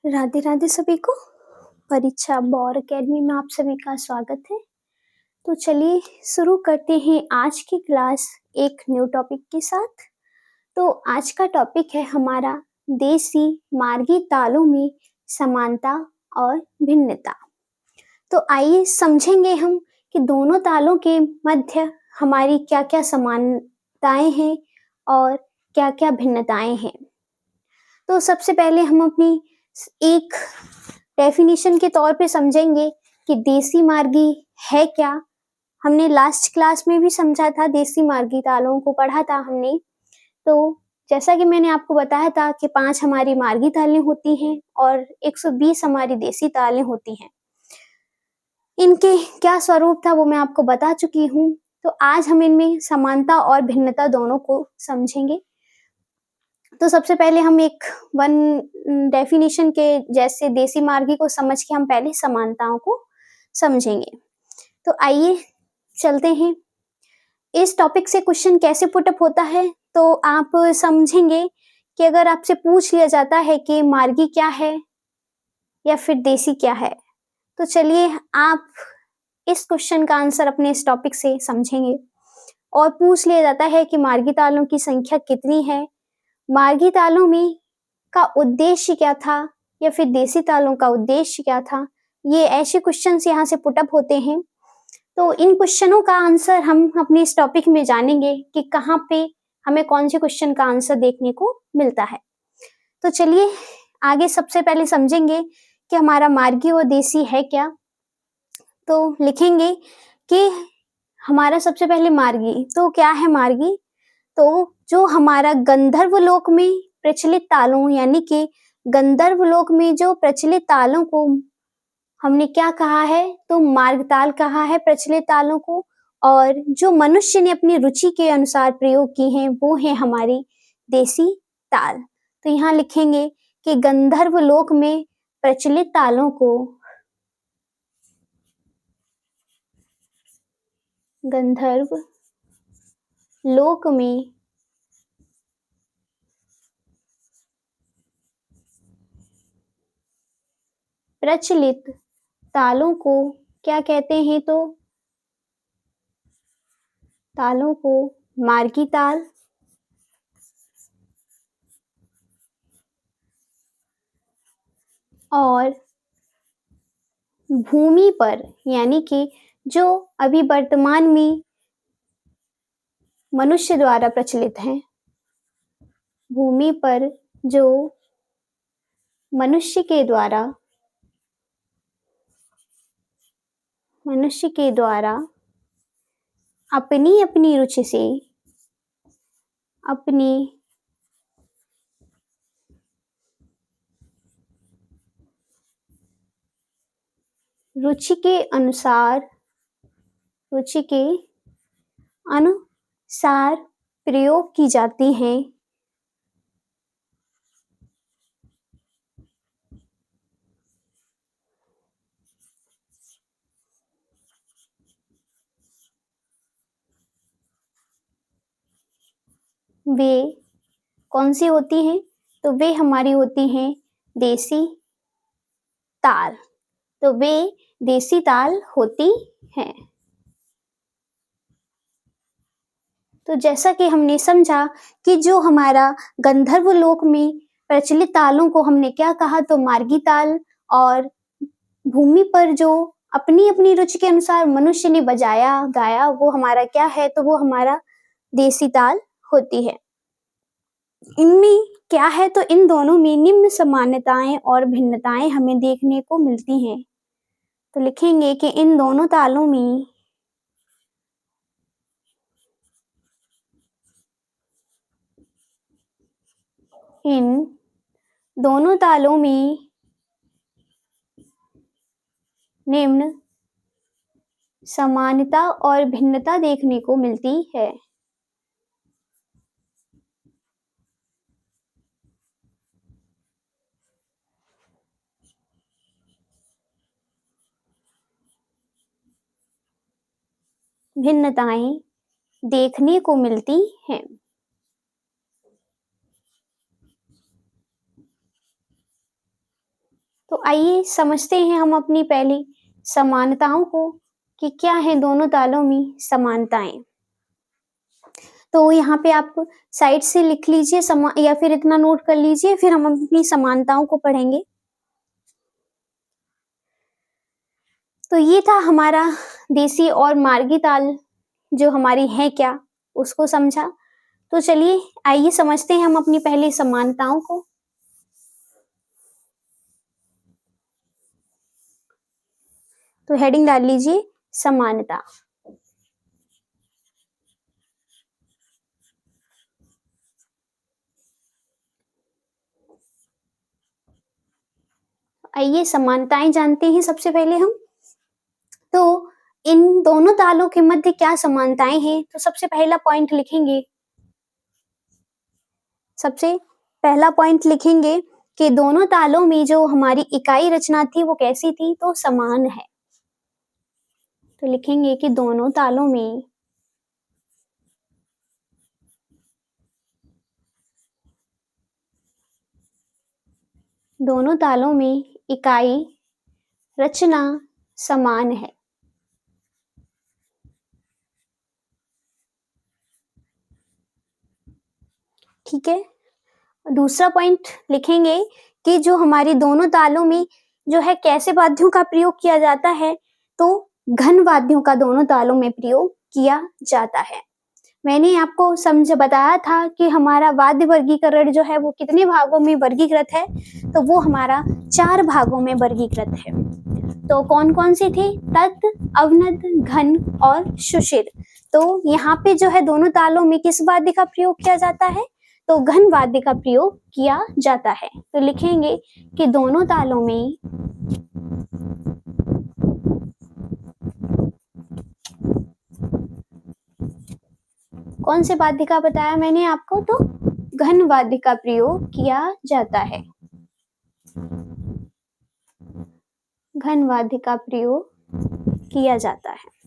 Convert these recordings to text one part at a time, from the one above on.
राधे राधे सभी को। परीक्षा बौर अकेडमी में आप सभी का स्वागत है। तो चलिए शुरू करते हैं आज की क्लास एक न्यू टॉपिक के साथ। तो आज का टॉपिक है हमारा देसी मार्गी तालों में समानता और भिन्नता। तो आइए समझेंगे हम कि दोनों तालों के मध्य हमारी क्या क्या समानताएं हैं और क्या क्या भिन्नताएं हैं। तो सबसे पहले हम अपनी एक डेफिनेशन के तौर पे समझेंगे कि देसी मार्गी है क्या। हमने लास्ट क्लास में भी समझा था, देसी मार्गी तालों को पढ़ा था हमने। तो जैसा कि मैंने आपको बताया था कि 5 हमारी मार्गी तालें होती हैं और 120 हमारी देसी तालें होती हैं। इनके क्या स्वरूप था वो मैं आपको बता चुकी हूँ। तो आज हम इनमें समानता और भिन्नता दोनों को समझेंगे। तो सबसे पहले हम एक वन डेफिनेशन के जैसे देसी मार्गी को समझ के हम पहले समानताओं को समझेंगे। तो आइए चलते हैं। इस टॉपिक से क्वेश्चन कैसे पुटअप होता है तो आप समझेंगे कि अगर आपसे पूछ लिया जाता है कि मार्गी क्या है या फिर देसी क्या है, तो चलिए आप इस क्वेश्चन का आंसर अपने इस टॉपिक से समझेंगे। और पूछ लिया जाता है कि मार्गी तालों की संख्या कितनी है, मार्गी तालों में का उद्देश्य क्या था या फिर देसी तालों का उद्देश्य क्या था, ये ऐसे क्वेश्चंस यहाँ से पुटअप होते हैं। तो इन क्वेश्चनों का आंसर हम अपने इस टॉपिक में जानेंगे कि कहाँ पे हमें कौन से क्वेश्चन का आंसर देखने को मिलता है। तो चलिए आगे सबसे पहले समझेंगे कि हमारा मार्गी और देसी है क्या। तो लिखेंगे कि हमारा सबसे पहले मार्गी, तो क्या है मार्गी। तो जो हमारा गंधर्व लोक में प्रचलित तालों यानी कि गंधर्व लोक में जो प्रचलित तालों को हमने क्या कहा है, तो मार्ग ताल कहा है प्रचलित तालों को। और जो मनुष्य ने अपनी रुचि के अनुसार प्रयोग की हैं वो है हमारी देसी ताल। तो यहाँ लिखेंगे कि गंधर्व लोक में प्रचलित तालों को गंधर्व लोक में प्रचलित तालों को क्या कहते हैं, तो तालों को मार्गी ताल और भूमि पर यानी कि जो अभी वर्तमान में मनुष्य द्वारा प्रचलित हैं, भूमि पर जो मनुष्य के द्वारा अपनी अपनी रुचि से अपनी रुचि के अनुसार प्रयोग की जाती हैं वे कौन सी होती हैं, तो वे हमारी होती हैं देसी ताल। तो वे देसी ताल होती हैं। तो जैसा कि हमने समझा कि जो हमारा गंधर्व लोक में प्रचलित तालों को हमने क्या कहा, तो मार्गी ताल, और भूमि पर जो अपनी अपनी रुचि के अनुसार मनुष्य ने बजाया गाया वो हमारा क्या है, तो वो हमारा देसी ताल होती है। इनमें क्या है, तो इन दोनों में निम्न समानताएं और भिन्नताएं हमें देखने को मिलती हैं। तो लिखेंगे कि इन दोनों तालों में निम्न समानता और भिन्नता देखने को मिलती है। भिन्नताएं देखने को मिलती हैं। तो आइए समझते हैं हम अपनी पहली समानताओं को कि क्या है दोनों तालों में समानताएं। तो यहाँ पे आप साइड से लिख लीजिए या फिर इतना नोट कर लीजिए, फिर हम अपनी समानताओं को पढ़ेंगे। तो ये था हमारा देसी और मार्गी ताल जो हमारी है क्या, उसको समझा। तो चलिए आइए समझते हैं हम अपनी पहली समानताओं को। तो हेडिंग डाल लीजिए समानता। आइए समानताएं जानते हैं सबसे पहले हम। तो इन दोनों तालों के मध्य क्या समानताएं हैं, तो सबसे पहला पॉइंट लिखेंगे। सबसे पहला पॉइंट लिखेंगे कि दोनों तालों में जो हमारी इकाई रचना थी वो कैसी थी, तो समान है। तो लिखेंगे कि दोनों तालों में इकाई रचना समान है। ठीक है। दूसरा पॉइंट लिखेंगे कि जो हमारी दोनों तालों में जो है कैसे वाद्यों का प्रयोग किया जाता है, तो घन वाद्यों का दोनों तालों में प्रयोग किया जाता है। मैंने आपको समझ बताया था कि हमारा वाद्य वर्गीकरण जो है वो कितने भागों में वर्गीकृत है, तो वो हमारा 4 भागों में वर्गीकृत है। तो कौन कौन से थे? तत्, अवनद, घन और शुशिर। तो यहाँ पे जो है दोनों तालों में किस वाद्य का प्रयोग किया जाता है, तो घन वाद्य का प्रयोग किया जाता है। तो लिखेंगे कि दोनों तालों में कौन से वाद्य का बताया मैंने आपको, तो घन वाद्य का प्रयोग किया जाता है। घन वाद्य का प्रयोग किया जाता है।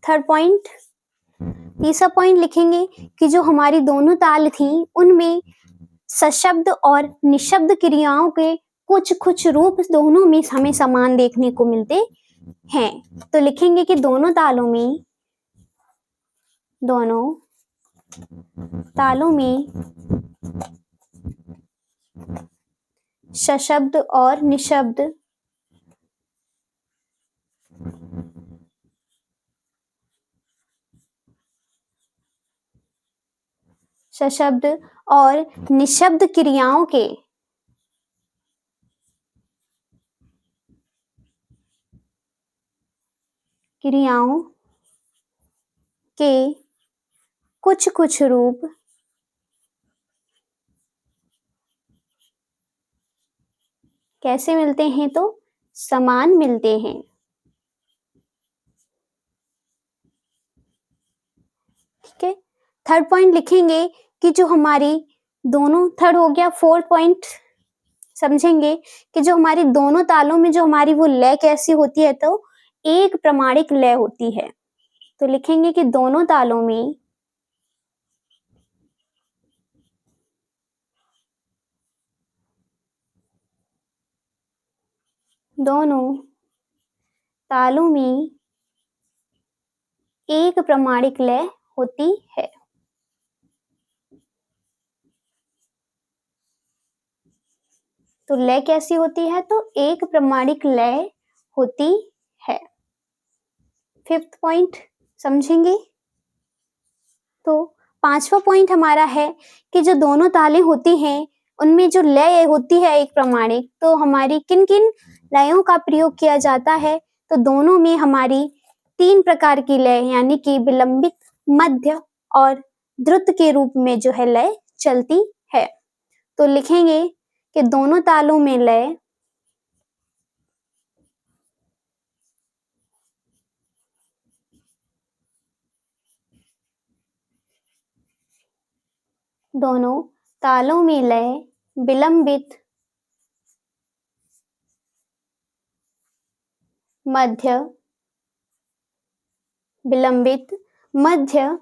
थर्ड पॉइंट, तीसरा पॉइंट लिखेंगे कि जो हमारी दोनों ताल थी उनमें सशब्द और निशब्द क्रियाओं के कुछ कुछ रूप दोनों में हमें समान देखने को मिलते हैं। तो लिखेंगे कि दोनों तालों में सशब्द और निशब्द क्रियाओं के कुछ कुछ रूप कैसे मिलते हैं, तो समान मिलते हैं। ठीक है। थर्ड पॉइंट लिखेंगे कि जो हमारी दोनों, थर्ड हो गया। फोर्थ पॉइंट समझेंगे कि जो हमारी दोनों तालों में जो हमारी वो लय कैसी होती है, तो एक प्रमाणिक लय होती है। तो लिखेंगे कि दोनों तालों में एक प्रमाणिक लय होती है। तो लय कैसी होती है, तो एक प्रमाणिक लय होती है। फिफ्थ पॉइंट समझेंगे। तो पांचवा पॉइंट हमारा है कि जो दोनों तालें होती हैं उनमें जो लय होती है एक प्रमाणिक, तो हमारी किन किन लयों का प्रयोग किया जाता है, तो दोनों में हमारी 3 प्रकार की लय यानी कि विलंबित, मध्य और द्रुत के रूप में जो है लय चलती है। तो लिखेंगे कि दोनों तालों में लय विलंबित, मध्य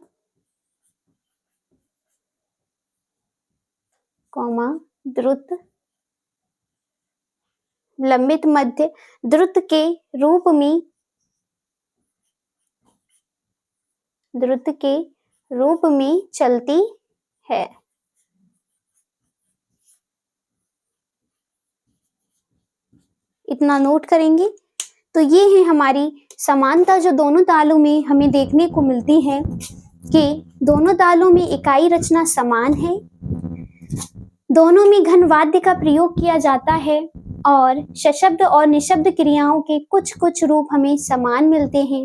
कॉमा द्रुत लंबित मध्य द्रुत के रूप में चलती है। इतना नोट करेंगे। तो ये है हमारी समानता जो दोनों तालों में हमें देखने को मिलती है कि दोनों तालों में इकाई रचना समान है, दोनों में घन वाद्य का प्रयोग किया जाता है और सशब्द और निशब्द क्रियाओं के कुछ कुछ रूप हमें समान मिलते हैं।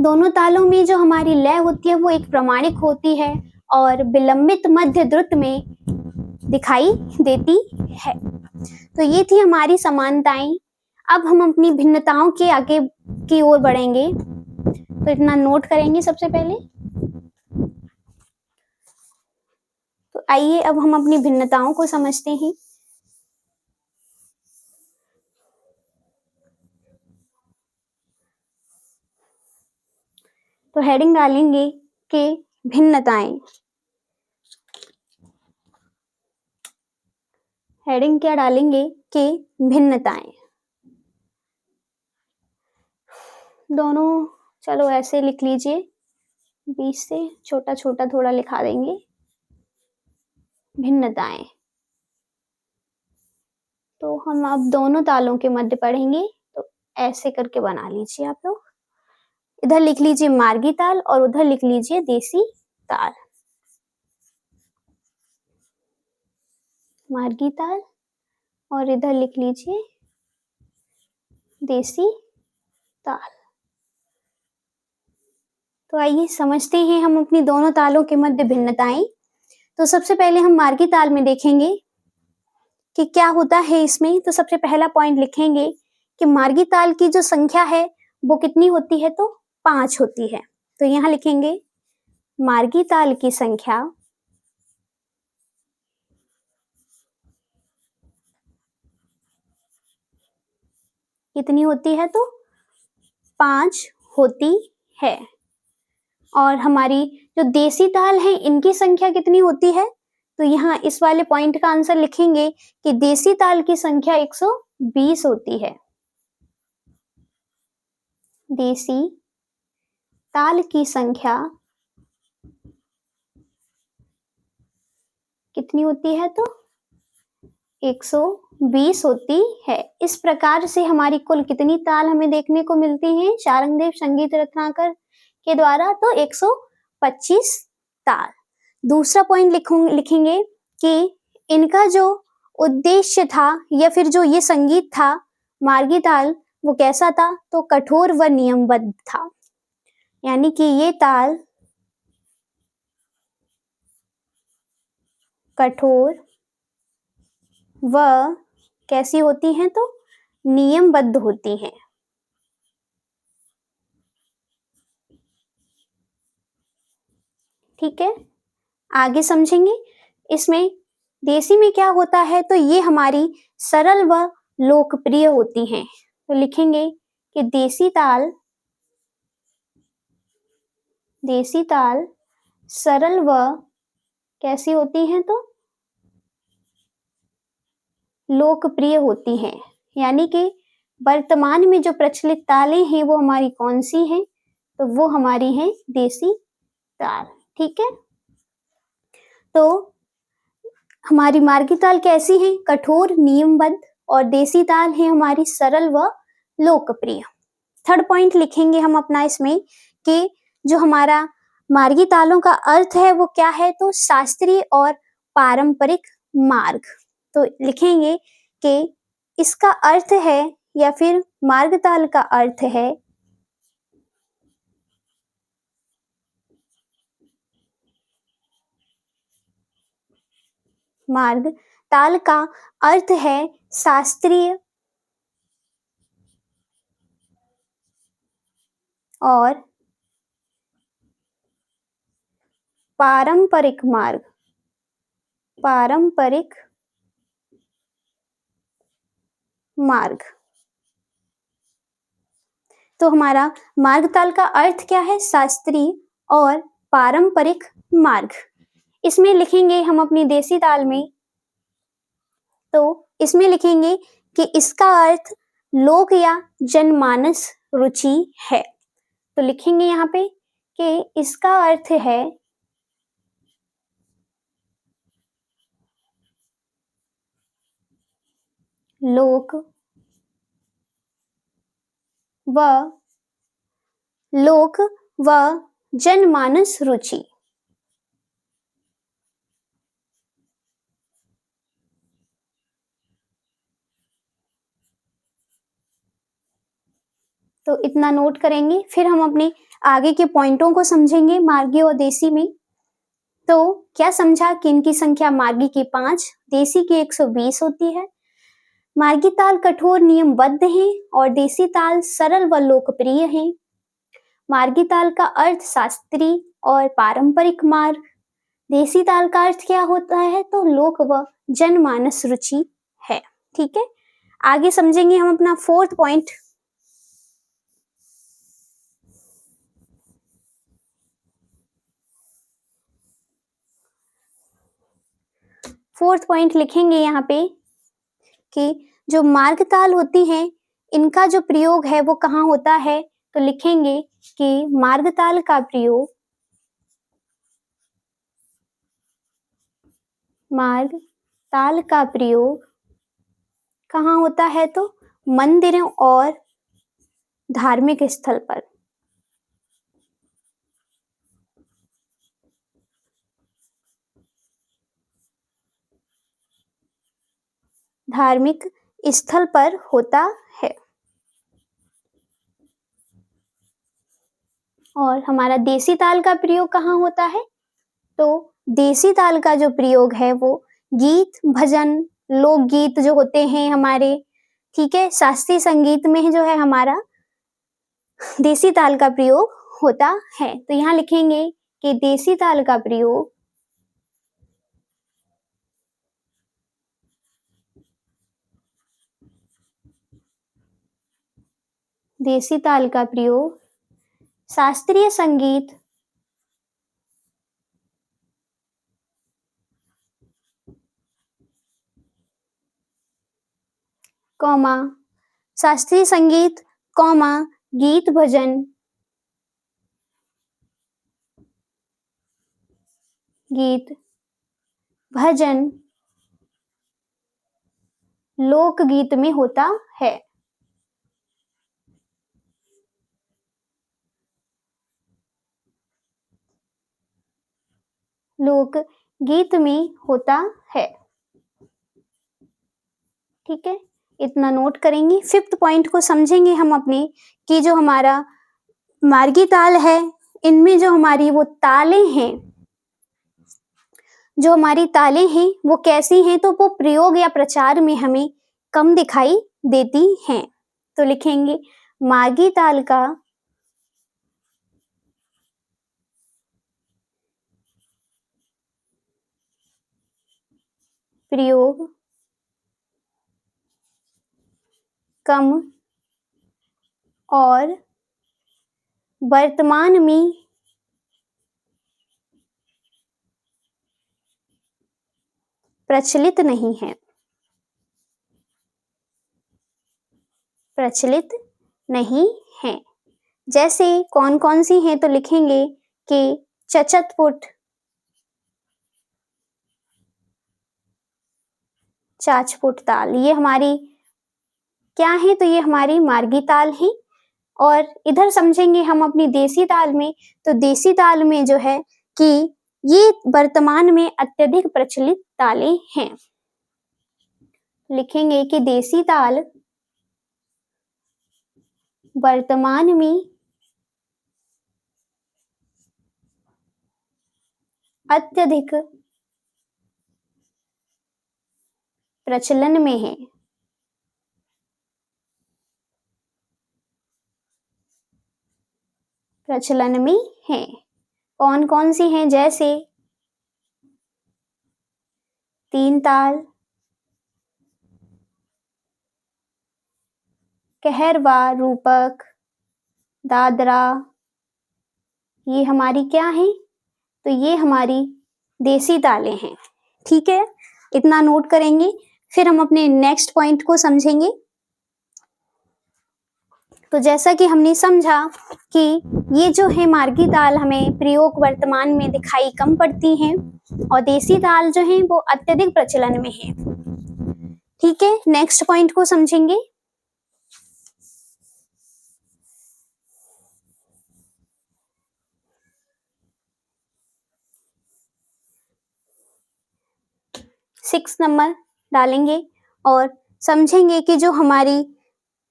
दोनों तालों में जो हमारी लय होती है वो एक प्रमाणिक होती है और विलंबित मध्य द्रुत में दिखाई देती है। तो ये थी हमारी समानताएं। अब हम अपनी भिन्नताओं के आगे की ओर बढ़ेंगे। तो इतना नोट करेंगे सबसे पहले। तो आइए अब हम अपनी भिन्नताओं को समझते हैं। तो हेडिंग डालेंगे कि भिन्नताएं। हेडिंग क्या डालेंगे कि भिन्नताएं। दोनों चलो ऐसे लिख लीजिए, बीच से छोटा छोटा थोड़ा लिखा देंगे भिन्नताएं। तो हम अब दोनों तालों के मध्य पढ़ेंगे। तो ऐसे करके बना लीजिए आप लोग। इधर लिख लीजिए मार्गी ताल और उधर लिख लीजिए देसी ताल। मार्गी ताल और इधर लिख लीजिए देसी ताल। तो आइए समझते हैं हम अपनी दोनों तालों के मध्य भिन्नताएं। तो सबसे पहले हम मार्गी ताल में देखेंगे कि क्या होता है इसमें। तो सबसे पहला पॉइंट लिखेंगे कि मार्गी ताल की जो संख्या है वो कितनी होती है, तो 5 होती है। तो यहाँ लिखेंगे मार्गी ताल की संख्या कितनी होती है, तो 5 होती है। और हमारी जो देसी ताल है इनकी संख्या कितनी होती है, तो यहाँ इस वाले पॉइंट का आंसर लिखेंगे कि देसी ताल की संख्या 120 होती है। देसी ताल की संख्या कितनी होती है, तो 120 होती है। इस प्रकार से हमारी कुल कितनी ताल हमें देखने को मिलती हैं शारंगदेव संगीत रत्नाकर के द्वारा, तो 125 ताल। दूसरा पॉइंट लिखेंगे कि इनका जो उद्देश्य था या फिर जो ये संगीत था मार्गी ताल वो कैसा था, तो कठोर व नियमबद्ध था। यानी कि ये ताल कठोर व कैसी होती हैं, तो नियमबद्ध होती हैं। ठीक है, आगे समझेंगे। इसमें देसी में क्या होता है, तो ये हमारी सरल व लोकप्रिय होती हैं। तो लिखेंगे कि देसी ताल सरल व कैसी होती हैं, तो लोकप्रिय होती हैं। यानी कि वर्तमान में जो प्रचलित तालें हैं वो हमारी कौन सी हैं, तो वो हमारी हैं देसी ताल। ठीक है, तो हमारी मार्गी ताल कैसी है, कठोर नियमबद्ध, और देसी ताल है हमारी सरल व लोकप्रिय। थर्ड पॉइंट लिखेंगे हम अपना इसमें कि जो हमारा मार्गी तालों का अर्थ है वो क्या है, तो शास्त्रीय और पारंपरिक मार्ग। तो लिखेंगे कि इसका अर्थ है या फिर मार्ग ताल का अर्थ है मार्ग ताल का अर्थ है शास्त्रीय और पारंपरिक मार्ग। पारंपरिक मार्ग। तो हमारा मार्ग ताल का अर्थ क्या है, शास्त्रीय और पारंपरिक मार्ग। इसमें लिखेंगे हम अपनी देसी ताल में, तो इसमें लिखेंगे कि इसका अर्थ लोक या जनमानस रुचि है। तो लिखेंगे यहाँ पे कि इसका अर्थ है लोक व जनमानस रुचि। तो इतना नोट करेंगे, फिर हम अपने आगे के पॉइंटों को समझेंगे मार्गी और देसी में। तो क्या समझा कि इनकी संख्या मार्गी की 5, देसी की 120 होती है। मार्गी ताल कठोर नियमबद्ध है और देसी ताल सरल व लोकप्रिय है। मार्गी ताल का अर्थ शास्त्रीय और पारंपरिक मार्ग, देसी ताल का अर्थ क्या होता है, तो लोक व जनमानस रुचि है। ठीक है, आगे समझेंगे हम अपना फोर्थ पॉइंट। फोर्थ पॉइंट लिखेंगे यहाँ पे कि जो मार्ग ताल होती हैं इनका जो प्रयोग है वो कहाँ होता है। तो लिखेंगे कि मार्ग ताल का प्रयोग कहाँ होता है, तो मंदिरों और धार्मिक स्थल पर। धार्मिक स्थल पर होता है। और हमारा देसी ताल का प्रयोग कहाँ होता है, तो देसी ताल का जो प्रयोग है वो गीत भजन लोकगीत जो होते हैं हमारे, ठीक है, शास्त्रीय संगीत में जो है हमारा देसी ताल का प्रयोग होता है। तो यहाँ लिखेंगे कि देसी ताल का प्रयोग शास्त्रीय संगीत गीत भजन लोकगीत में होता है। लोकगीत में होता है। ठीक है, इतना नोट करेंगे। फिफ्थ पॉइंट को समझेंगे हम अपने कि जो हमारा मार्गी ताल है इनमें जो हमारी वो तालें हैं, वो कैसी हैं, तो वो प्रयोग या प्रचार में हमें कम दिखाई देती हैं। तो लिखेंगे मार्गी ताल का प्रयोग कम और वर्तमान में प्रचलित नहीं है। जैसे कौन कौन सी हैं, तो लिखेंगे कि चचतपुट, चाचपुट ताल, ये हमारी क्या है, तो ये हमारी मार्गी ताल है। और इधर समझेंगे हम अपनी देसी ताल में, तो देसी ताल में जो है कि ये वर्तमान में अत्यधिक प्रचलित तालें हैं। लिखेंगे कि देसी ताल वर्तमान में अत्यधिक प्रचलन में है। कौन कौन सी हैं, जैसे तीन ताल, कहरवा, रूपक, दादरा, ये हमारी क्या है, तो ये हमारी देसी तालें हैं। ठीक है, इतना नोट करेंगे, फिर हम अपने नेक्स्ट पॉइंट को समझेंगे। तो जैसा कि हमने समझा कि ये जो है मार्गी ताल हमें प्रयोग वर्तमान में दिखाई कम पड़ती हैं और देसी ताल जो है वो अत्यधिक प्रचलन में है। ठीक है, नेक्स्ट पॉइंट को समझेंगे। सिक्स नंबर डालेंगे और समझेंगे कि जो हमारी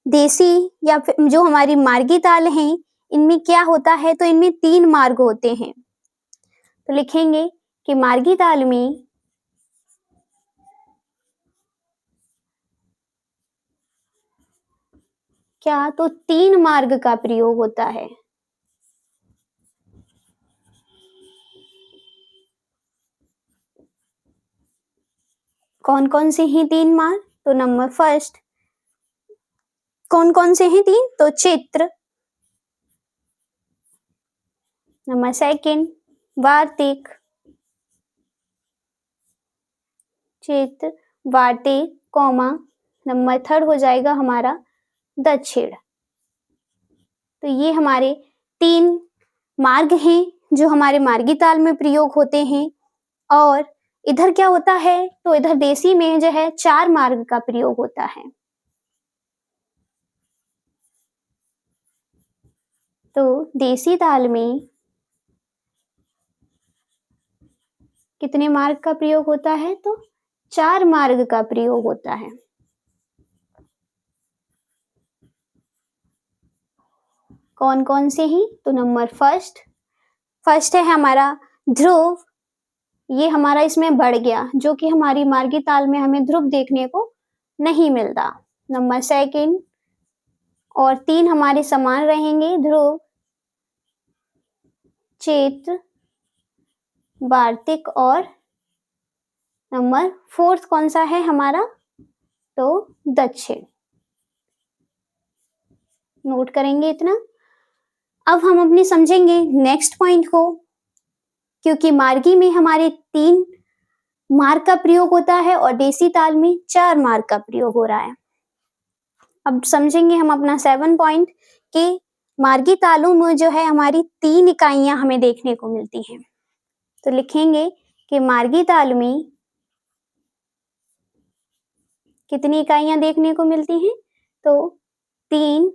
देसी या फिर जो हमारी मार्गी ताल हैं, इनमें क्या होता है। तो इनमें 3 मार्ग होते हैं। तो लिखेंगे कि मार्गी ताल में क्या, तो 3 मार्ग का प्रयोग होता है। कौन कौन से हैं 3 मार्ग? तो नंबर फर्स्ट कौन कौन से हैं 3? तो चित्र, नंबर सेकंड वार्तिक, चित्र वार्तिक कॉमा, नंबर थर्ड हो जाएगा हमारा दक्षिण। तो ये हमारे 3 मार्ग हैं जो हमारे मार्गी ताल में प्रयोग होते हैं। और इधर क्या होता है? तो इधर देसी में जो है 4 मार्ग का प्रयोग होता है। तो देसी ताल में कितने मार्ग का प्रयोग होता है? तो 4 मार्ग का प्रयोग होता है। कौन कौन से हैं? तो नंबर फर्स्ट है हमारा ध्रुव। ये हमारा इसमें बढ़ गया, जो कि हमारी मार्गी ताल में हमें ध्रुव देखने को नहीं मिलता। नंबर सेकंड और 3 हमारे समान रहेंगे, ध्रुव, चैत्र, वार्तिक और नंबर फोर्थ कौन सा है हमारा? तो दक्षिण। नोट करेंगे इतना। अब हम अपने समझेंगे नेक्स्ट पॉइंट को, क्योंकि मार्गी में हमारे 3 मार्ग का प्रयोग होता है और देसी ताल में 4 मार्ग का प्रयोग हो रहा है। अब समझेंगे हम अपना 7 पॉइंट कि मार्गी तालों में जो है हमारी 3 इकाइयां हमें देखने को मिलती हैं। तो लिखेंगे कि मार्गी ताल में कितनी इकाइयां देखने को मिलती हैं? तो 3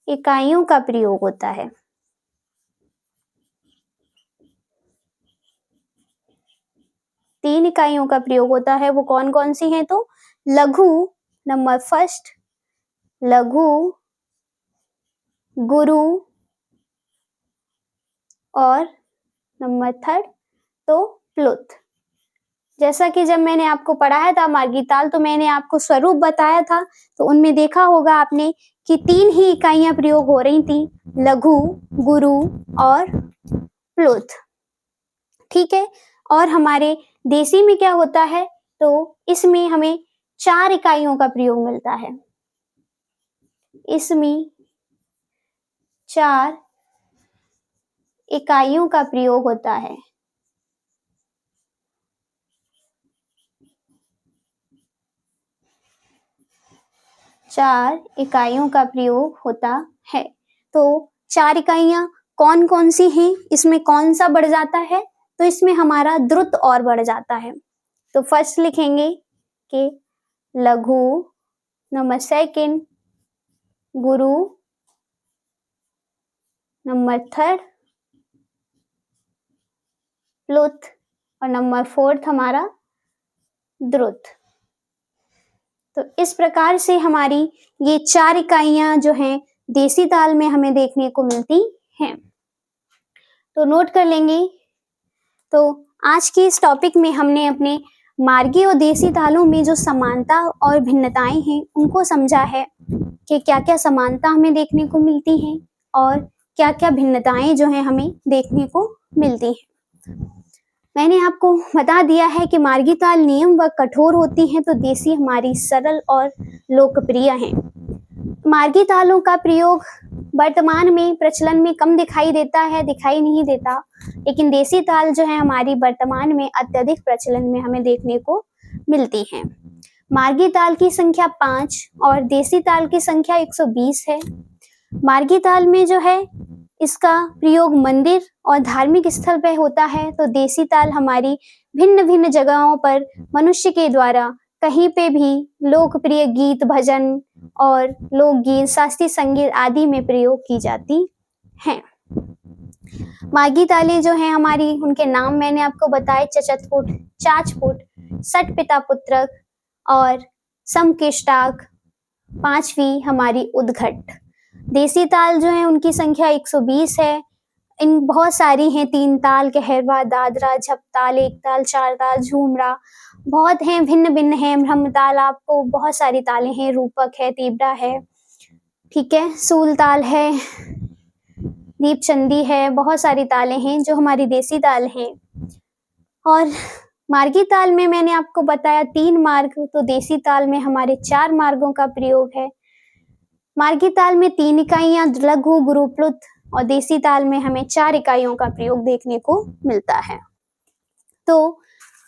इकाइयों का प्रयोग होता है। तीन इकाइयों का प्रयोग होता है। वो कौन कौन सी हैं? तो लघु, नंबर फर्स्ट लघु, गुरु और नंबर थर्ड तो प्लुत। जैसा कि जब मैंने आपको पढ़ाया था मार्गी ताल, तो मैंने आपको स्वरूप बताया था। तो उनमें देखा होगा आपने कि 3 ही इकाइयां प्रयोग हो रही थी, लघु, गुरु और प्लुत। ठीक है, और हमारे देसी में क्या होता है? तो इसमें हमें 4 इकाइयों का प्रयोग मिलता है। इसमें 4 इकाइयों का प्रयोग होता है। चार इकाइयों का प्रयोग होता है। तो 4 इकाइयां कौन कौन सी हैं? इसमें कौन सा बढ़ जाता है? तो इसमें हमारा द्रुत और बढ़ जाता है। तो फर्स्ट लिखेंगे कि लघु, नंबर सेकंड गुरु, नंबर थर्ड प्लुत और नंबर फोर्थ हमारा द्रुत। तो इस प्रकार से हमारी ये 4 इकाइयां जो हैं देसी ताल में हमें देखने को मिलती हैं। तो नोट कर लेंगे। तो आज के इस टॉपिक में हमने अपने मार्गी और देसी तालों में जो समानता और भिन्नताएं हैं उनको समझा है कि क्या क्या समानता हमें देखने को मिलती हैं और क्या क्या भिन्नताएं जो हैं हमें देखने को मिलती हैं। मैंने आपको बता दिया है कि मार्गी ताल नियम व कठोर होती हैं, तो देसी हमारी सरल और लोकप्रिय हैं। मार्गी तालों का प्रयोग वर्तमान में प्रचलन में कम दिखाई देता है, दिखाई नहीं देता, लेकिन देसी ताल जो है हमारी वर्तमान में अत्यधिक प्रचलन में हमें देखने को मिलती हैं। मार्गी ताल की संख्या 5 और देसी ताल की संख्या 120 है। मार्गी ताल में जो है इसका प्रयोग मंदिर और धार्मिक स्थल पर होता है, तो देसी ताल हमारी भिन्न भिन्न जगहों पर मनुष्य के द्वारा कहीं पे भी लोकप्रिय गीत, भजन और लोकगीत, शास्त्रीय संगीत आदि में प्रयोग की जाती हैं। मार्गी तालें जो हैं हमारी, उनके नाम मैंने आपको बताए, चचतपुट, चाचपुट, सठ पिता पुत्रक और समकेष्टाक, पांचवी हमारी उद्घट। देसी ताल जो है उनकी संख्या 120 है। इन बहुत सारी हैं, 3 ताल, कहरवा, दादरा, झपताल, एक ताल, 4 ताल, झूमरा, बहुत हैं, भिन्न भिन्न हैं। ब्रह्मताल, आपको बहुत सारी तालें हैं, रूपक है, तीव्रा है, ठीक है, सूल ताल है, दीपचंदी है, बहुत सारी तालें हैं जो हमारी देसी ताल हैं। और मार्गी ताल में मैंने आपको बताया 3 मार्ग, तो देसी ताल में हमारे 4 मार्गों का प्रयोग है। मार्गी ताल में 3 इकाइयां लघु, गुरु, प्लुत, और देसी ताल में हमें 4 इकाइयों का प्रयोग देखने को मिलता है। तो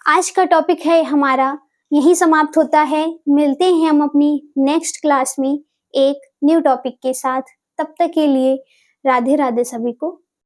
आज का टॉपिक है हमारा यही समाप्त होता है। मिलते हैं हम अपनी नेक्स्ट क्लास में एक न्यू टॉपिक के साथ। तब तक के लिए राधे राधे सभी को।